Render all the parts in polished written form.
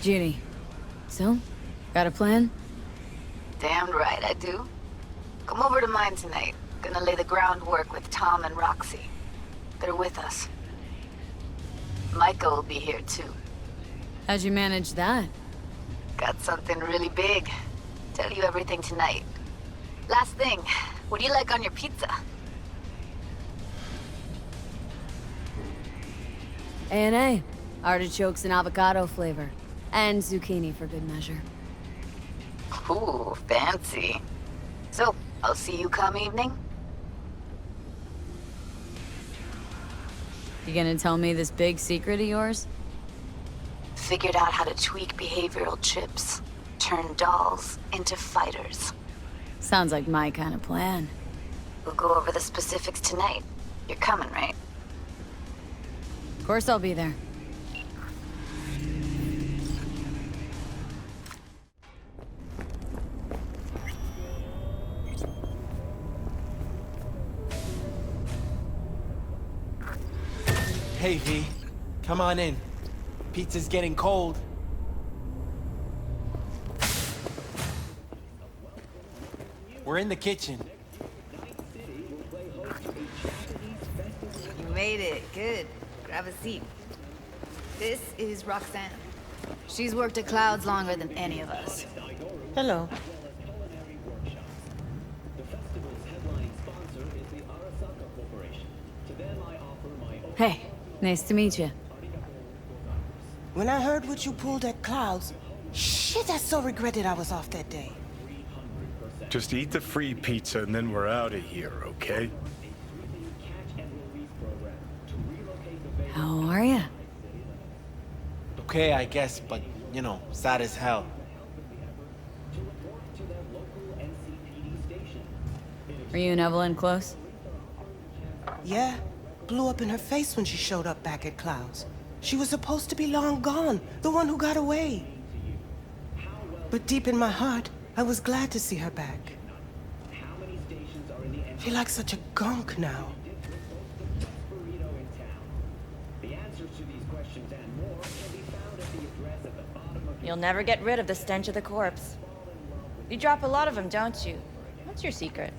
Judy. So, got a plan? Damn right I do. Come over to mine tonight. Gonna lay the groundwork with Tom and Roxy. They're with us. Micah will be here too. How'd you manage that? Got something really big. Tell you everything tonight. Last thing, what do you like on your pizza? A&A. Artichokes and avocado flavor. And zucchini for good measure. Ooh, fancy. So, I'll see you come evening? You gonna tell me this big secret of yours? Figured out how to tweak behavioral chips. Turn dolls into fighters. Sounds like my kind of plan. We'll go over the specifics tonight. You're coming, right? Of course I'll be there. Hey, V. Come on in. Pizza's getting cold. We're in the kitchen. You made it. Good. Grab a seat. This is Roxanne. She's worked at Clouds longer than any of us. Hello. Hey, nice to meet you. When I heard what you pulled at Clouds, shit, I so regretted I was off that day. Just eat the free pizza and then we're out of here, okay? How are ya? Okay, I guess, but, you know, sad as hell. Are you and Evelyn close? Yeah, blew up in her face when she showed up back at Clouds. She was supposed to be long gone, the one who got away. But deep in my heart, I was glad to see her back. Feel like such a gunk now. You'll never get rid of the stench of the corpse. You drop a lot of them, don't you? What's your secret?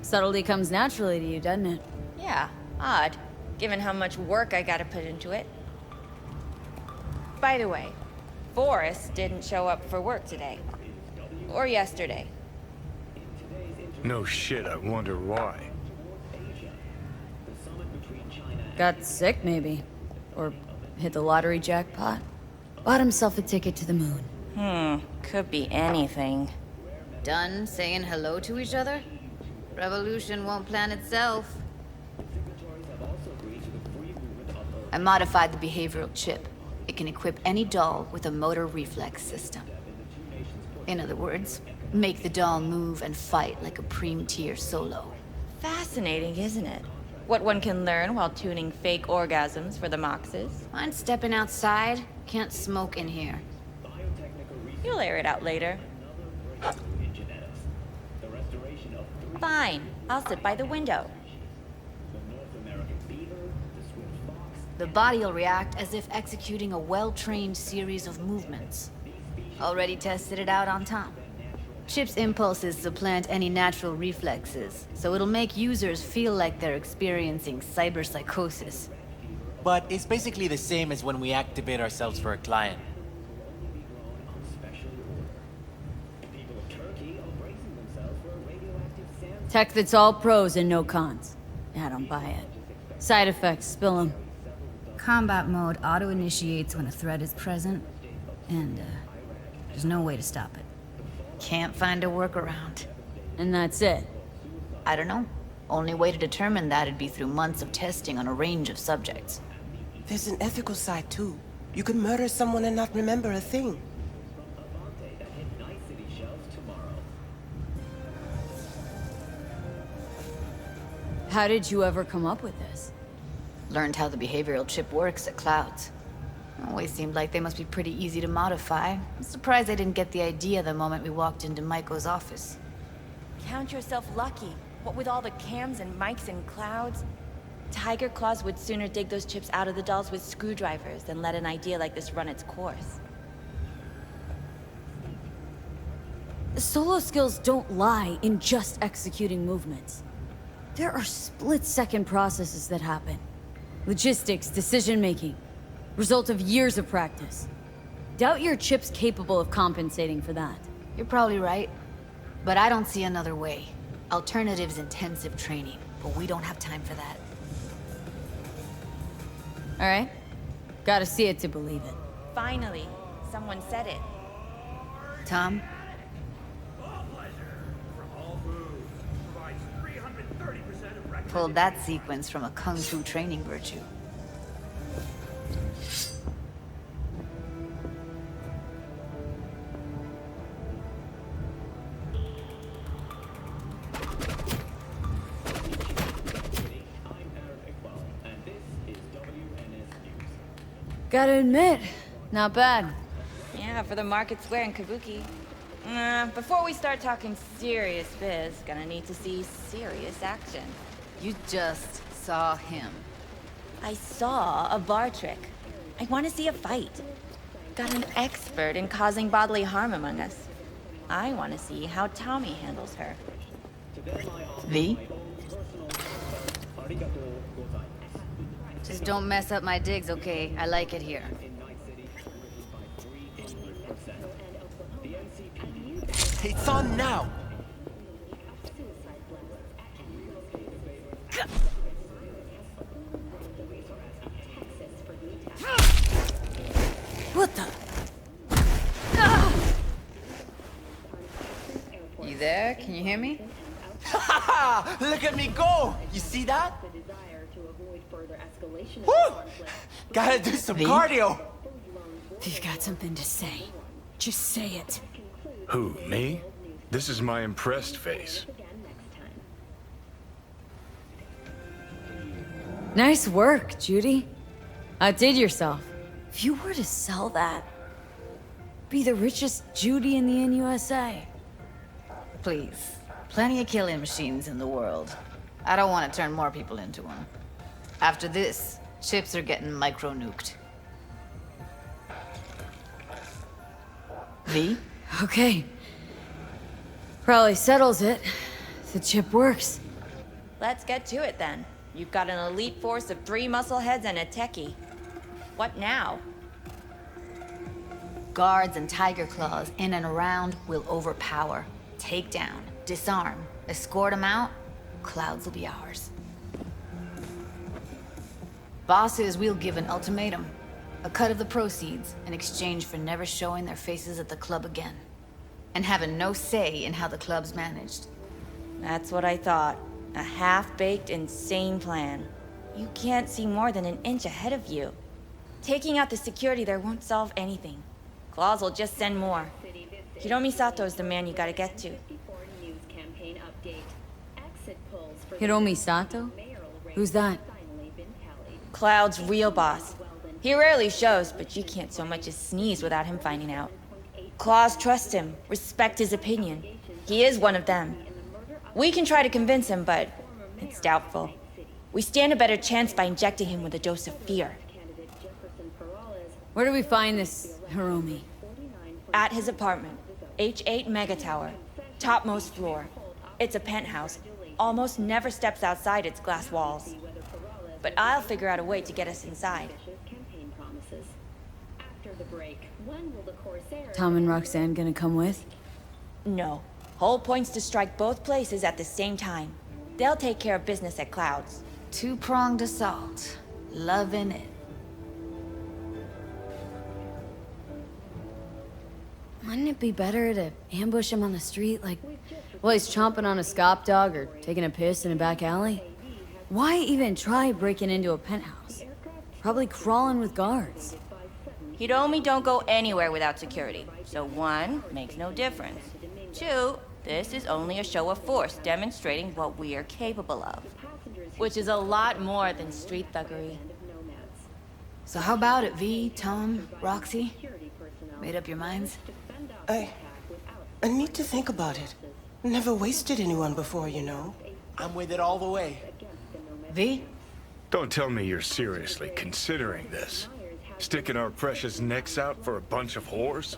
Subtlety comes naturally to you, doesn't it? Yeah, odd, given how much work I gotta put into it. By the way, Forrest didn't show up for work today. Or yesterday. No shit, I wonder why. Got sick, maybe. Or hit the lottery jackpot. Bought himself a ticket to the moon. Could be anything. Done saying hello to each other? Revolution won't plan itself. I modified the behavioral chip. It can equip any doll with a motor reflex system. In other words, make the doll move and fight like a Preem-tier solo. Fascinating, isn't it? What one can learn while tuning fake orgasms for the Moxes. Mind stepping outside? Can't smoke in here. You'll air it out later. Fine, I'll sit by the window. The body will react as if executing a well-trained series of movements. Already tested it out on Tom. Chip's impulses supplant any natural reflexes, so it'll make users feel like they're experiencing cyberpsychosis. But it's basically the same as when we activate ourselves for a client. Tech that's all pros and no cons. I don't buy it. Side effects, spill them. Combat mode auto-initiates when a threat is present, and there's no way to stop it. Can't find a workaround. And that's it. I don't know. Only way to determine that'd be through months of testing on a range of subjects. There's an ethical side too. You could murder someone and not remember a thing. How did you ever come up with this? Learned how the behavioral chip works at Clouds. Always seemed like they must be pretty easy to modify. I'm surprised I didn't get the idea the moment we walked into Maiko's office. Count yourself lucky. What with all the cams and mics and clouds. Tiger Claws would sooner dig those chips out of the dolls with screwdrivers than let an idea like this run its course. Solo skills don't lie in just executing movements. There are split-second processes that happen. Logistics, decision-making, result of years of practice. Doubt your chip's capable of compensating for that. You're probably right. But I don't see another way. Alternative's intensive training, but we don't have time for that. All right? Gotta see it to believe it. Finally, someone said it. Tom? Pulled that sequence from a kung fu training virtue. Gotta admit, not bad. Yeah, for the market square in Kabuki. Before we start talking serious biz, gonna need to see serious action. You just saw him. I saw a bar trick. I want to see a fight. Got an expert in causing bodily harm among us. I want to see how Tommy handles her. V? Just don't mess up my digs, okay? I like it here. It's on now! What the? You there? Can you hear me? Look at me go! You see that? Woo! Gotta do some cardio! If you've got something to say, just say it. Who, me? This is my impressed face. Nice work, Judy. Outdid yourself. If you were to sell that, be the richest Judy in the NUSA. Please. Plenty of killing machines in the world. I don't want to turn more people into them. After this, chips are getting micro-nuked. V? Okay. Probably settles it. The chip works. Let's get to it then. You've got an elite force of 3 muscleheads and a techie. What now? Guards and tiger claws in and around will overpower. Take down, disarm, escort them out. Clouds will be ours. Bosses, we'll give an ultimatum. A cut of the proceeds in exchange for never showing their faces at the club again. And having no say in how the club's managed. That's what I thought. A half-baked, insane plan. You can't see more than an inch ahead of you. Taking out the security there won't solve anything. Claws will just send more. Hiromi Sato is the man you gotta get to. Hiromi Sato? Who's that? Cloud's real boss. He rarely shows, but you can't so much as sneeze without him finding out. Claws trust him, respect his opinion. He is one of them. We can try to convince him, but it's doubtful. We stand a better chance by injecting him with a dose of fear. Where do we find this Hiromi? At his apartment, H8 Mega Tower, topmost floor. It's a penthouse, almost never steps outside its glass walls. But I'll figure out a way to get us inside. Tom and Roxanne gonna come with? No. Whole point's to strike both places at the same time. They'll take care of business at Clouds. Two-pronged assault. Loving it. Wouldn't it be better to ambush him on the street, like while he's chomping on a scop dog or taking a piss in a back alley? Why even try breaking into a penthouse? Probably crawling with guards. Hiromi don't go anywhere without security. So 1, makes no difference. 2, this is only a show of force demonstrating what we are capable of. Which is a lot more than street thuggery. So how about it, V, Tom, Roxy? Made up your minds? I need to think about it. Never wasted anyone before, you know. I'm with it all the way. V? Don't tell me you're seriously considering this. Sticking our precious necks out for a bunch of whores?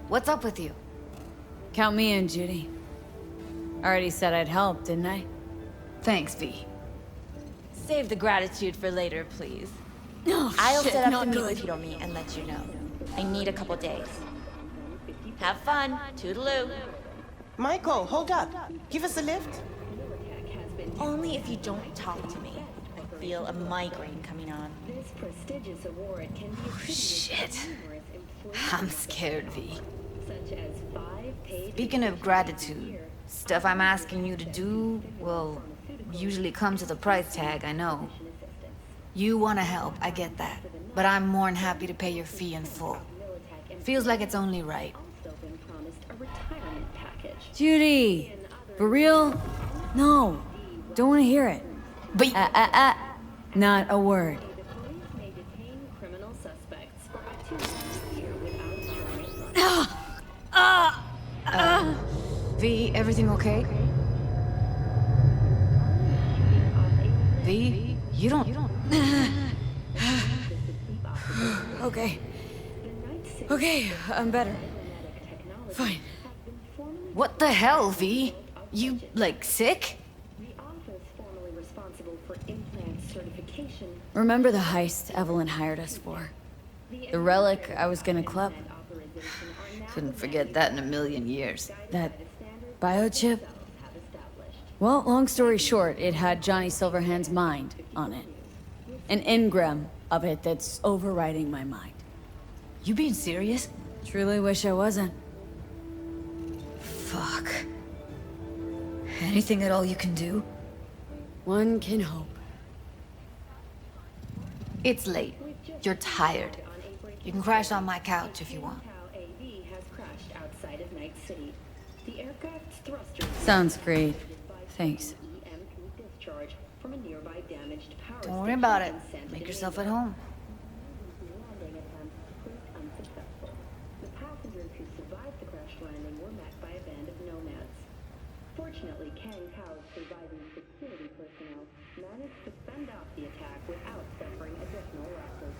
What's up with you? Count me in, Judy. Already said I'd help, didn't I? Thanks, V. Save the gratitude for later, please. No, I'll shit, set up not the meet good. with Hiromi and let you know. I need a couple days. Have fun. Toodaloo. Michael, hold up. Give us a lift. Only if you don't talk to me. I feel a migraine coming on. Shit. I'm scared, V. Speaking of gratitude, stuff I'm asking you to do, well, usually comes with a price tag, I know. You want to help, I get that. But I'm more than happy to pay your fee in full. Feels like it's only right. Judy! For real? No. Don't want to hear it. But Not a word. V, everything okay? V, you don't... Okay. Okay, I'm better. Fine. What the hell, V? You, like, sick? Remember the heist Evelyn hired us for? The relic I was gonna club? Couldn't forget that in a million years. That biochip? Well, long story short, it had Johnny Silverhand's mind on it. An engram of it that's overriding my mind. You being serious? Truly wish I wasn't. Fuck. Anything at all you can do? One can hope. It's late. You're tired. You can crash on my couch if you want. Sounds great. Thanks. Don't worry about it. Make yourself at home. Fortunately, Kang Kao's surviving security personnel managed to fend off the attack without suffering additional losses.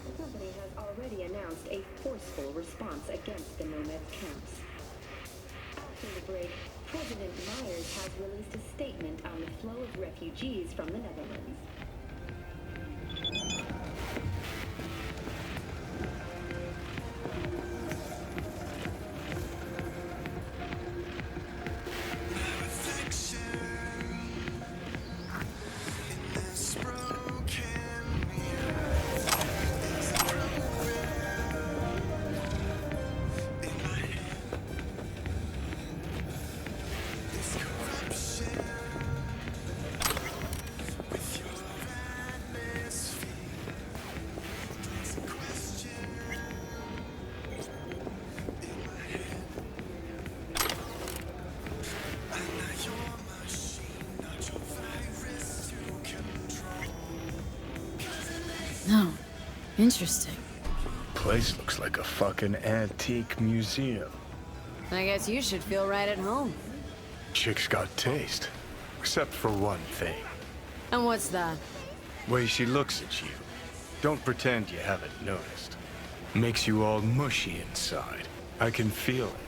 The company has already announced a forceful response against the Nomads camps. After the break, President Myers has released a statement on the flow of refugees from the Netherlands. No. Interesting. Place looks like a fucking antique museum. I guess you should feel right at home. Chick's got taste. Except for one thing. And what's that? Way she looks at you. Don't pretend you haven't noticed. Makes you all mushy inside. I can feel it.